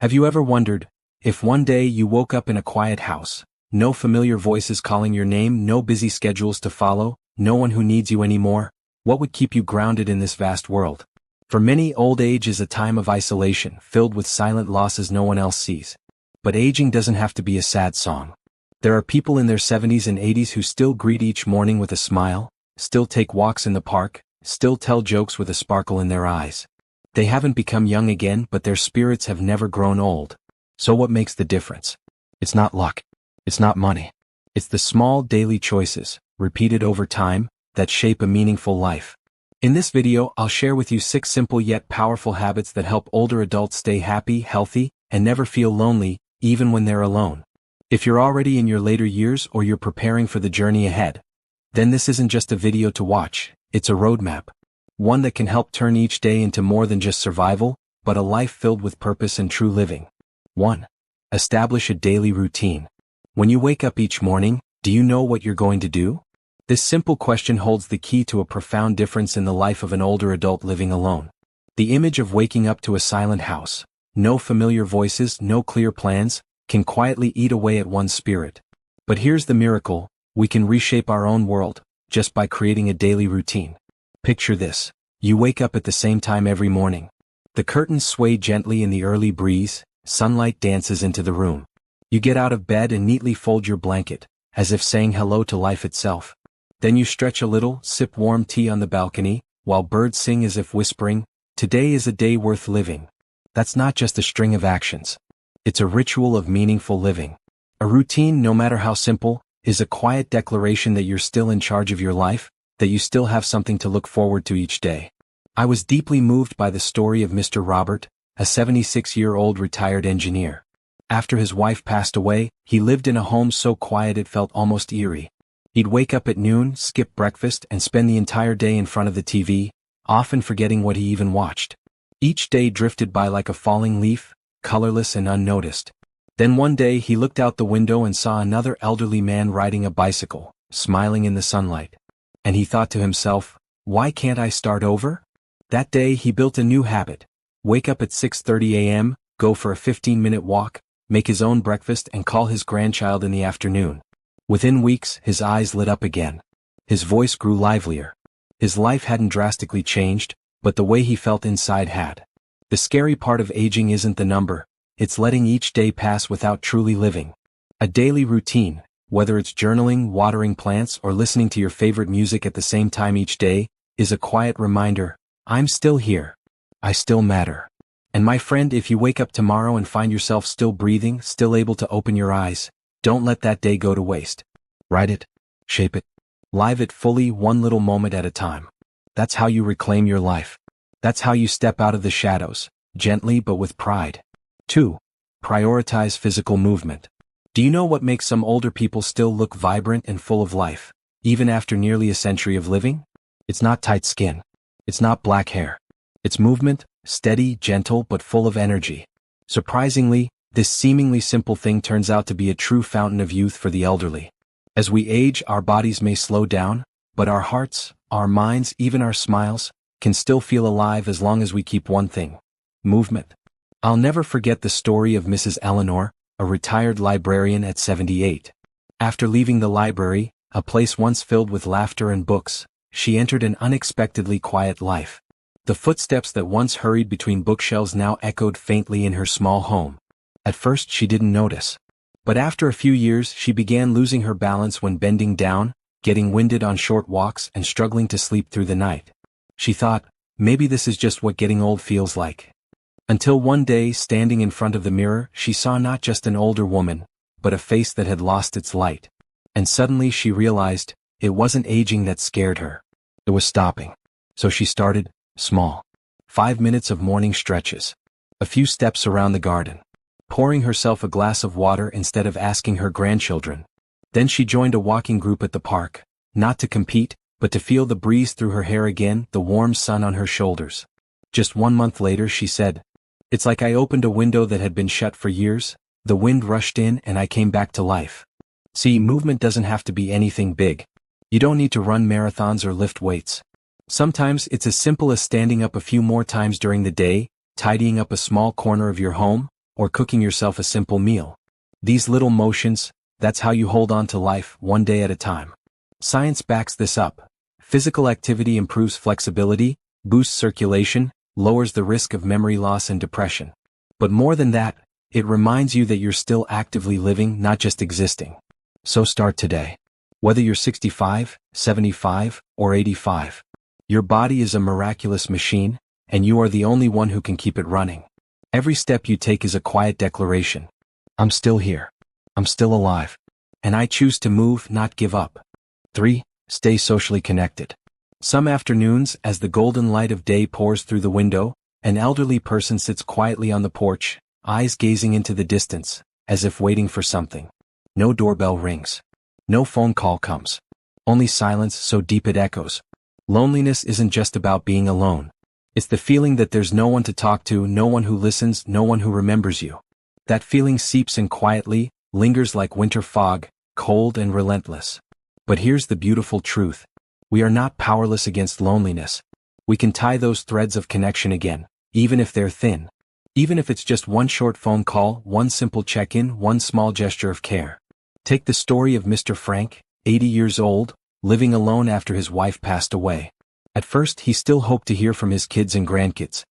Have you ever wondered, if one day you woke up in a quiet house, no familiar voices calling your name, no busy schedules to follow, no one who needs you anymore, what would keep you grounded in this vast world? For many, old age is a time of isolation, filled with silent losses no one else sees. But aging doesn't have to be a sad song. There are people in their 70s and 80s who still greet each morning with a smile, still take walks in the park, still tell jokes with a sparkle in their eyes. They haven't become young again, but their spirits have never grown old. So what makes the difference? It's not luck. It's not money. It's the small daily choices, repeated over time, that shape a meaningful life. In this video, I'll share with you 6 simple yet powerful habits that help older adults stay happy, healthy, and never feel lonely, even when they're alone. If you're already in your later years or you're preparing for the journey ahead, then this isn't just a video to watch, it's a roadmap. One that can help turn each day into more than just survival, but a life filled with purpose and true living. 1. Establish a daily routine. When you wake up each morning, do you know what you're going to do? This simple question holds the key to a profound difference in the life of an older adult living alone. The image of waking up to a silent house, no familiar voices, no clear plans, can quietly eat away at one's spirit. But here's the miracle, we can reshape our own world, just by creating a daily routine. Picture this. You wake up at the same time every morning. The curtains sway gently in the early breeze, sunlight dances into the room. You get out of bed and neatly fold your blanket, as if saying hello to life itself. Then you stretch a little, sip warm tea on the balcony, while birds sing as if whispering, "Today is a day worth living." That's not just a string of actions. It's a ritual of meaningful living. A routine, no matter how simple, is a quiet declaration that you're still in charge of your life, that you still have something to look forward to each day. I was deeply moved by the story of Mr. Robert, a 76-year-old retired engineer. After his wife passed away, he lived in a home so quiet it felt almost eerie. He'd wake up at noon, skip breakfast, and spend the entire day in front of the TV, often forgetting what he even watched. Each day drifted by like a falling leaf, colorless and unnoticed. Then one day he looked out the window and saw another elderly man riding a bicycle, smiling in the sunlight. And he thought to himself, why can't I start over? That day he built a new habit. Wake up at 6:30 a.m., go for a 15-minute walk, make his own breakfast and call his grandchild in the afternoon. Within weeks, his eyes lit up again. His voice grew livelier. His life hadn't drastically changed, but the way he felt inside had. The scary part of aging isn't the number, it's letting each day pass without truly living. A daily routine, whether it's journaling, watering plants, or listening to your favorite music at the same time each day, is a quiet reminder, I'm still here. I still matter. And my friend, if you wake up tomorrow and find yourself still breathing, still able to open your eyes, don't let that day go to waste. Write it, shape it, live it fully, one little moment at a time. That's how you reclaim your life. That's how you step out of the shadows, gently but with pride. 2. Prioritize physical movement. Do you know what makes some older people still look vibrant and full of life, even after nearly a century of living? It's not tight skin. It's not black hair. It's movement, steady, gentle, but full of energy. Surprisingly, this seemingly simple thing turns out to be a true fountain of youth for the elderly. As we age, our bodies may slow down, but our hearts, our minds, even our smiles, can still feel alive as long as we keep one thing: movement. I'll never forget the story of Mrs. Eleanor, a retired librarian at 78. After leaving the library, a place once filled with laughter and books, she entered an unexpectedly quiet life. The footsteps that once hurried between bookshelves now echoed faintly in her small home. At first she didn't notice. But after a few years she began losing her balance when bending down, getting winded on short walks and struggling to sleep through the night. She thought, maybe this is just what getting old feels like. Until one day, standing in front of the mirror, she saw not just an older woman, but a face that had lost its light. And suddenly she realized, it wasn't aging that scared her. It was stopping. So she started, small. 5 minutes of morning stretches. A few steps around the garden. Pouring herself a glass of water instead of asking her grandchildren. Then she joined a walking group at the park, not to compete, but to feel the breeze through her hair again, the warm sun on her shoulders. Just 1 month later she said, it's like I opened a window that had been shut for years, the wind rushed in and I came back to life. See, movement doesn't have to be anything big. You don't need to run marathons or lift weights. Sometimes it's as simple as standing up a few more times during the day, tidying up a small corner of your home, or cooking yourself a simple meal. These little motions, that's how you hold on to life, one day at a time. Science backs this up. Physical activity improves flexibility, boosts circulation, lowers the risk of memory loss and depression. But more than that, it reminds you that you're still actively living, not just existing. So start today. Whether you're 65, 75, or 85, your body is a miraculous machine, and you are the only one who can keep it running. Every step you take is a quiet declaration. I'm still here. I'm still alive. And I choose to move, not give up. 3. Stay socially connected. Some afternoons, as the golden light of day pours through the window, an elderly person sits quietly on the porch, eyes gazing into the distance, as if waiting for something. No doorbell rings. No phone call comes. Only silence so deep it echoes. Loneliness isn't just about being alone. It's the feeling that there's no one to talk to, no one who listens, no one who remembers you. That feeling seeps in quietly, lingers like winter fog, cold and relentless. But here's the beautiful truth. We are not powerless against loneliness. We can tie those threads of connection again, even if they're thin. Even if it's just one short phone call, one simple check-in, one small gesture of care. Take the story of Mr. Frank, 80 years old, living alone after his wife passed away. At first, he still hoped to hear from his kids and grandkids.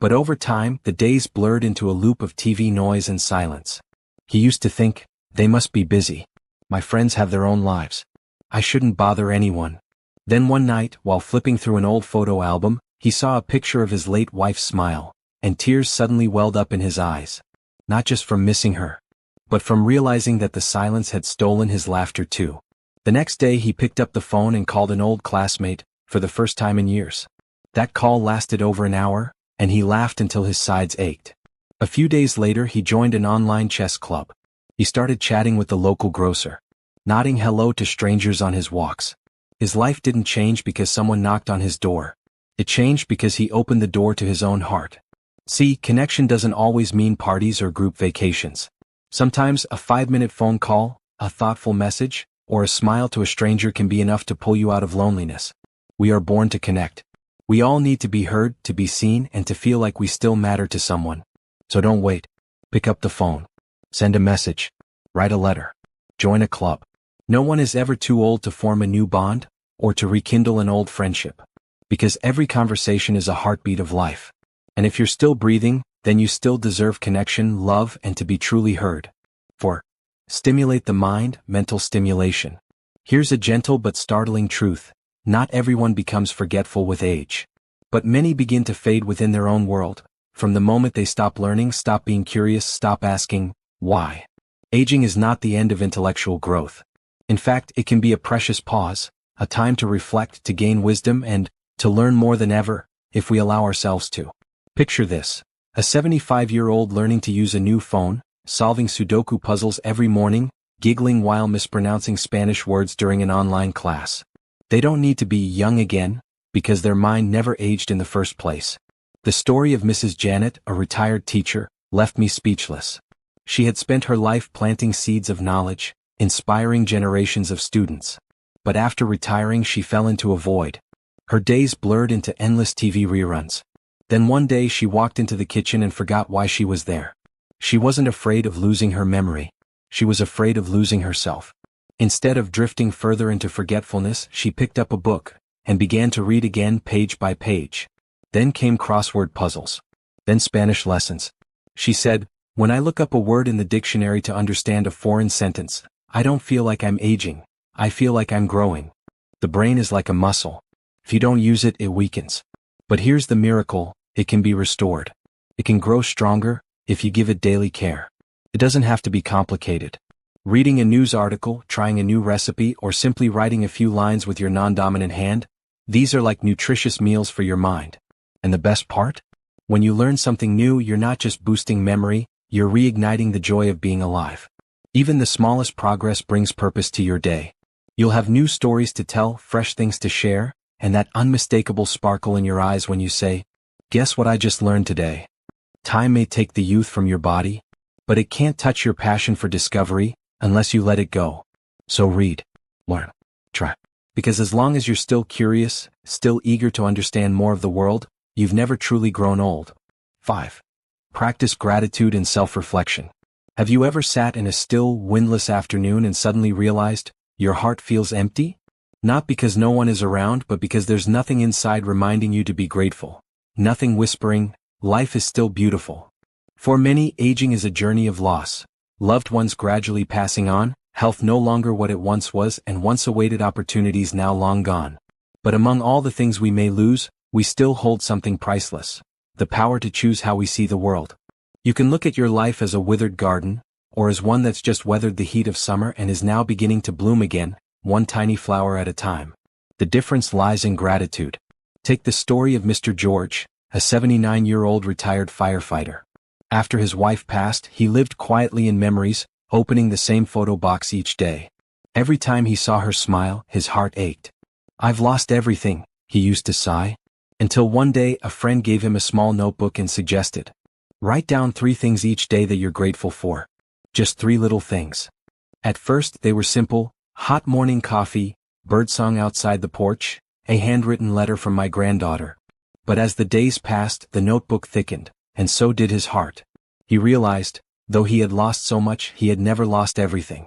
But over time, the days blurred into a loop of TV noise and silence. He used to think, they must be busy. My friends have their own lives. I shouldn't bother anyone. Then one night, while flipping through an old photo album, he saw a picture of his late wife's smile, and tears suddenly welled up in his eyes. Not just from missing her, but from realizing that the silence had stolen his laughter too. The next day he picked up the phone and called an old classmate, for the first time in years. That call lasted over an hour, and he laughed until his sides ached. A few days later he joined an online chess club. He started chatting with the local grocer, nodding hello to strangers on his walks. His life didn't change because someone knocked on his door. It changed because he opened the door to his own heart. See, connection doesn't always mean parties or group vacations. Sometimes a 5-minute phone call, a thoughtful message, or a smile to a stranger can be enough to pull you out of loneliness. We are born to connect. We all need to be heard, to be seen, and to feel like we still matter to someone. So don't wait. Pick up the phone. Send a message. Write a letter. Join a club. No one is ever too old to form a new bond, or to rekindle an old friendship. Because every conversation is a heartbeat of life. And if you're still breathing, then you still deserve connection, love, and to be truly heard. 4. Stimulate the mind, mental stimulation. Here's a gentle but startling truth. Not everyone becomes forgetful with age. But many begin to fade within their own world, from the moment they stop learning, stop being curious, stop asking, why? Aging is not the end of intellectual growth. In fact, it can be a precious pause, a time to reflect, to gain wisdom, and to learn more than ever, if we allow ourselves to. Picture this. A 75-year-old learning to use a new phone, solving Sudoku puzzles every morning, giggling while mispronouncing Spanish words during an online class. They don't need to be young again, because their mind never aged in the first place. The story of Mrs. Janet, a retired teacher, left me speechless. She had spent her life planting seeds of knowledge, inspiring generations of students. But after retiring she fell into a void. Her days blurred into endless TV reruns. Then one day she walked into the kitchen and forgot why she was there. She wasn't afraid of losing her memory. She was afraid of losing herself. Instead of drifting further into forgetfulness, she picked up a book, and began to read again page by page. Then came crossword puzzles. Then Spanish lessons. She said, "When I look up a word in the dictionary to understand a foreign sentence, I don't feel like I'm aging. I feel like I'm growing. The brain is like a muscle. If you don't use it, it weakens. But here's the miracle, it can be restored. It can grow stronger, if you give it daily care. It doesn't have to be complicated. Reading a news article, trying a new recipe, or simply writing a few lines with your non-dominant hand, these are like nutritious meals for your mind. And the best part? When you learn something new, you're not just boosting memory, you're reigniting the joy of being alive. Even the smallest progress brings purpose to your day. You'll have new stories to tell, fresh things to share, and that unmistakable sparkle in your eyes when you say, "Guess what I just learned today?" Time may take the youth from your body, but it can't touch your passion for discovery, unless you let it go. So read, learn, try. Because as long as you're still curious, still eager to understand more of the world, you've never truly grown old. 5. Practice gratitude and self-reflection. Have you ever sat in a still, windless afternoon and suddenly realized your heart feels empty? Not because no one is around, but because there's nothing inside reminding you to be grateful. Nothing whispering, life is still beautiful. For many, aging is a journey of loss. Loved ones gradually passing on, health no longer what it once was, and once awaited opportunities now long gone. But among all the things we may lose, we still hold something priceless. The power to choose how we see the world. You can look at your life as a withered garden, or as one that's just weathered the heat of summer and is now beginning to bloom again, one tiny flower at a time. The difference lies in gratitude. Take the story of Mr. George, a 79-year-old retired firefighter. After his wife passed, he lived quietly in memories, opening the same photo box each day. Every time he saw her smile, his heart ached. "I've lost everything," he used to sigh. Until one day a friend gave him a small notebook and suggested, "Write down 3 things each day that you're grateful for. Just 3 little things." At first they were simple: hot morning coffee, birdsong outside the porch, a handwritten letter from my granddaughter. But as the days passed, the notebook thickened, and so did his heart. He realized, though he had lost so much, he had never lost everything.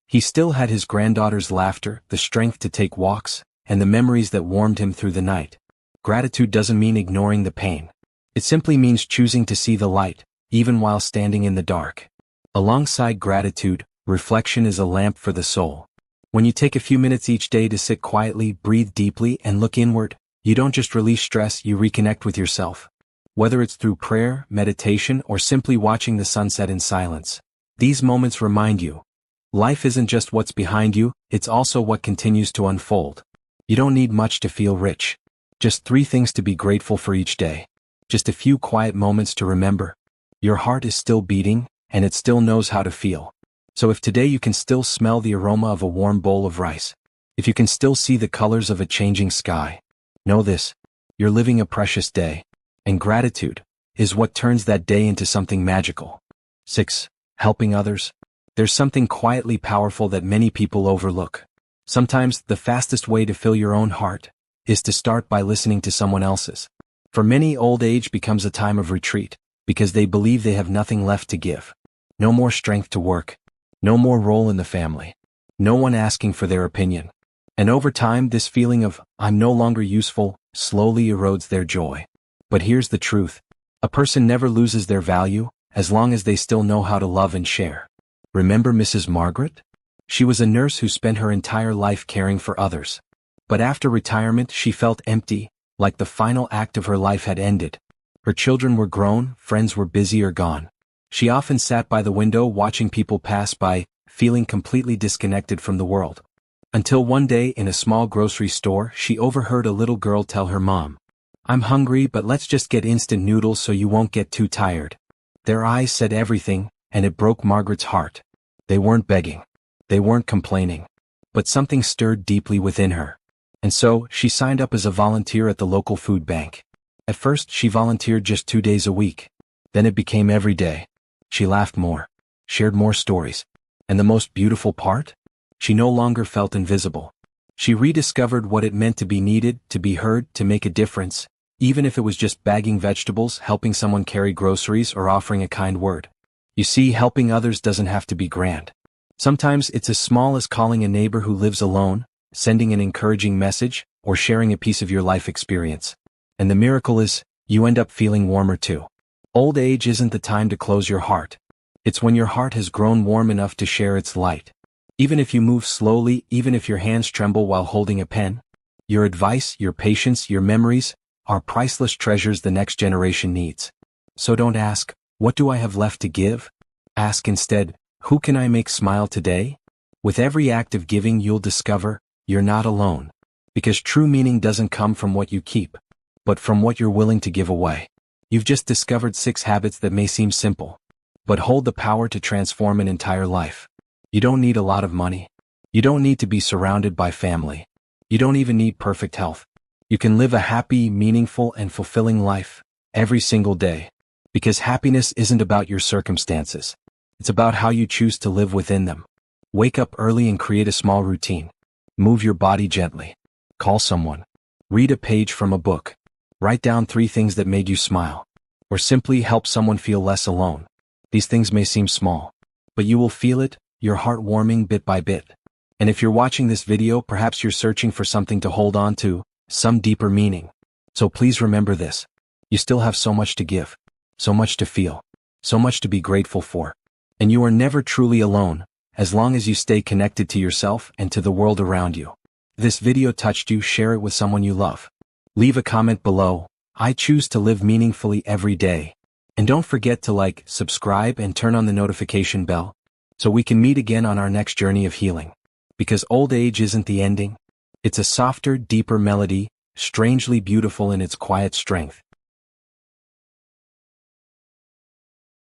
He still had his granddaughter's laughter, the strength to take walks, and the memories that warmed him through the night. Gratitude doesn't mean ignoring the pain. It simply means choosing to see the light, even while standing in the dark. Alongside gratitude, reflection is a lamp for the soul. When you take a few minutes each day to sit quietly, breathe deeply, and look inward, you don't just release stress, you reconnect with yourself. Whether it's through prayer, meditation, or simply watching the sunset in silence, these moments remind you, life isn't just what's behind you, it's also what continues to unfold. You don't need much to feel rich. Just 3 things to be grateful for each day. Just a few quiet moments to remember. Your heart is still beating, and it still knows how to feel. So if today you can still smell the aroma of a warm bowl of rice, if you can still see the colors of a changing sky, know this: you're living a precious day. And gratitude is what turns that day into something magical. 6. Helping others. There's something quietly powerful that many people overlook. Sometimes the fastest way to fill your own heart is to start by listening to someone else's. For many, old age becomes a time of retreat, because they believe they have nothing left to give. No more strength to work. No more role in the family. No one asking for their opinion. And over time, this feeling of, "I'm no longer useful," slowly erodes their joy. But here's the truth. A person never loses their value, as long as they still know how to love and share. Remember Mrs. Margaret? She was a nurse who spent her entire life caring for others. But after retirement, she felt empty, like the final act of her life had ended. Her children were grown, friends were busy or gone. She often sat by the window watching people pass by, feeling completely disconnected from the world. Until one day in a small grocery store, she overheard a little girl tell her mom, "I'm hungry, but let's just get instant noodles so you won't get too tired." Their eyes said everything, and it broke Margaret's heart. They weren't begging. They weren't complaining. But something stirred deeply within her. And so, she signed up as a volunteer at the local food bank. At first, she volunteered just 2 days a week. Then it became every day. She laughed more, shared more stories. And the most beautiful part? She no longer felt invisible. She rediscovered what it meant to be needed, to be heard, to make a difference, even if it was just bagging vegetables, helping someone carry groceries, or offering a kind word. You see, helping others doesn't have to be grand. Sometimes it's as small as calling a neighbor who lives alone, sending an encouraging message, or sharing a piece of your life experience. And the miracle is, you end up feeling warmer too. Old age isn't the time to close your heart. It's when your heart has grown warm enough to share its light. Even if you move slowly, even if your hands tremble while holding a pen, your advice, your patience, your memories are priceless treasures the next generation needs. So don't ask, "What do I have left to give?" Ask instead, "Who can I make smile today?" With every act of giving, you'll discover, you're not alone. Because true meaning doesn't come from what you keep, but from what you're willing to give away. You've just discovered 6 habits that may seem simple, but hold the power to transform an entire life. You don't need a lot of money. You don't need to be surrounded by family. You don't even need perfect health. You can live a happy, meaningful, and fulfilling life every single day. Because happiness isn't about your circumstances. It's about how you choose to live within them. Wake up early and create a small routine. Move your body gently. Call someone. Read a page from a book. Write down 3 things that made you smile. or simply help someone feel less alone. These things may seem small, but you will feel it, your heart warming bit by bit. And if you're watching this video, perhaps you're searching for something to hold on to, some deeper meaning. So please remember this. You still have so much to give, so much to feel, so much to be grateful for. And you are never truly alone, as long as you stay connected to yourself and to the world around you. If this video touched you, share it with someone you love. Leave a comment below. I choose to live meaningfully every day. And don't forget to like, subscribe, and turn on the notification bell, so we can meet again on our next journey of healing. Because old age isn't the ending. It's a softer, deeper melody, strangely beautiful in its quiet strength.